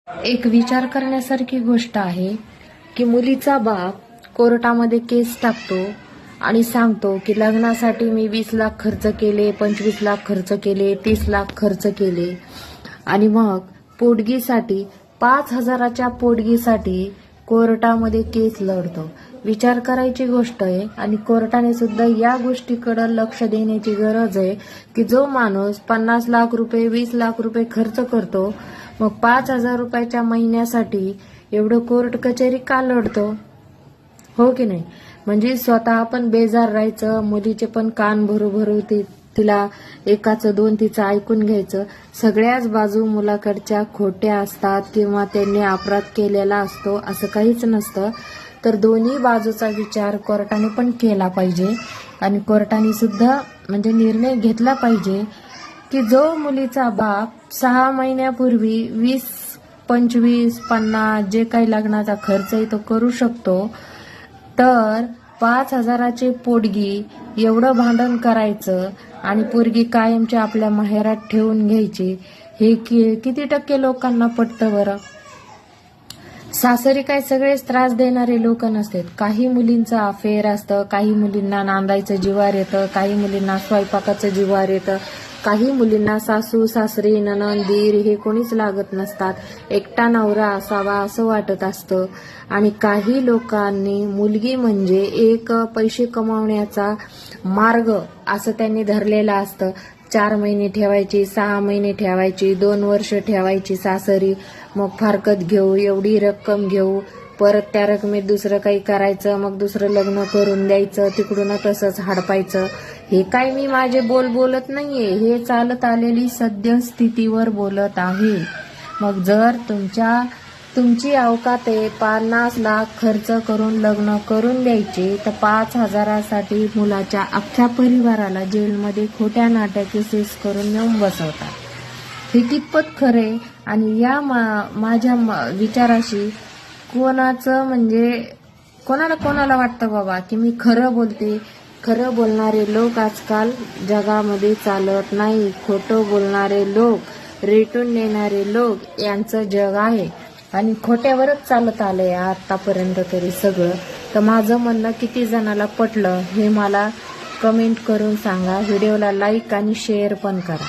एक विचार करण्यासारखी गोष्ट आहे की मुलीचा बाप कोर्टामध्ये केस टाकतो आणि सांगतो की लग्नासाठी मी 20 लाख खर्च केले, 25 लाख खर्च केले, 30 लाख खर्च केले आणि मग पोटगीसाठी 5,000च्या पोटगीसाठी कोर्टामध्ये केस लढतो. विचार करायची गोष्ट आहे आणि कोर्टाने सुद्धा या गोष्टीकडे लक्ष देण्याची गरज आहे की जो माणूस 50 लाख रुपये 20 लाख रुपये खर्च करतो मग 5,000 रुपयाच्या महिन्यासाठी एवढं कोर्ट कचेरी का लढतो, हो की नाही? म्हणजे स्वतः आपण बेजार राहायचं, मुलीचे पण कान भरू भरू तिला एकाचं दोन तिचं ऐकून घ्यायचं. सगळ्याच बाजू मुलाकडच्या खोट्या असतात किंवा त्यांनी अपराध केलेला असतो असं काहीच नसतं. तर दोन्ही बाजूचा विचार कोर्टाने पण केला पाहिजे आणि कोर्टाने सुद्धा म्हणजे निर्णय घेतला पाहिजे की जो मुलीचा बाप 6 महिन्यापूर्वी 20, 25, 50 जे काही लग्नाचा खर्च आहे तो करू शकतो, तर 5,000ची पोटगी एवढं भांडण करायचं आणि पोरगी कायमची आपल्या माहेरात ठेवून घ्यायची, हे किती टक्के लोकांना पटतं बरं? सासरी काय सगळेच त्रास देणारे लोक नसतात. काही मुलींचं अफेअर असतं, काही मुलींना नांदायचं जिवार येतं, काही मुलींना स्वयंपाकाचं जिवार येतं, काही मुलींना सासू सासरे नणंद दीर हे कोणीच लागत नसतात, एकटा नवरा असावा असं वाटत असतं. आणि काही लोकांनी मुलगी म्हणजे एक पैसे कमावण्याचा मार्ग असं त्यांनी धरलेला असतं. 4 महिने ठेवायची, 6 महिने ठेवायची, 2 वर्ष ठेवायची सासरी, मग फारकत घेऊ, एवढी रक्कम घेऊ, परत त्या रकमेत दुसरं काही करायचं, मग दुसरं लग्न करून द्यायचं, तिकडून तसंच हडपायचं. हे काय मी माझे बोलत नाहीये, हे चालत आलेली सद्यस्थितीवर बोलत आहे. मग जर तुमची अवकात आहे 50 लाख खर्च करून लग्न करून द्यायचे, तर 5,000साठी मुलाच्या अख्ख्या परिवाराला जेलमध्ये खोट्या नाट्या केसेस करून नेऊन बसवतात. हे कितपत खरे? आणि या माझ्या विचाराशी कोणाचं म्हणजे कोणाला वाटतं बाबा की मी खरं बोलते? खरं बोलणारे लोक आजकाल जगामध्ये चालत नाही. खोटं बोलणारे लोक, रेटून नेणारे लोक यांचं जग आहे आणि खोट्यावरच चालत आलंय आतापर्यंत तरी सगळं. तर माझं म्हणणं किती जणाला पटलं हे मला कमेंट करून सांगा. व्हिडिओला लाईक आणि शेअर पण करा.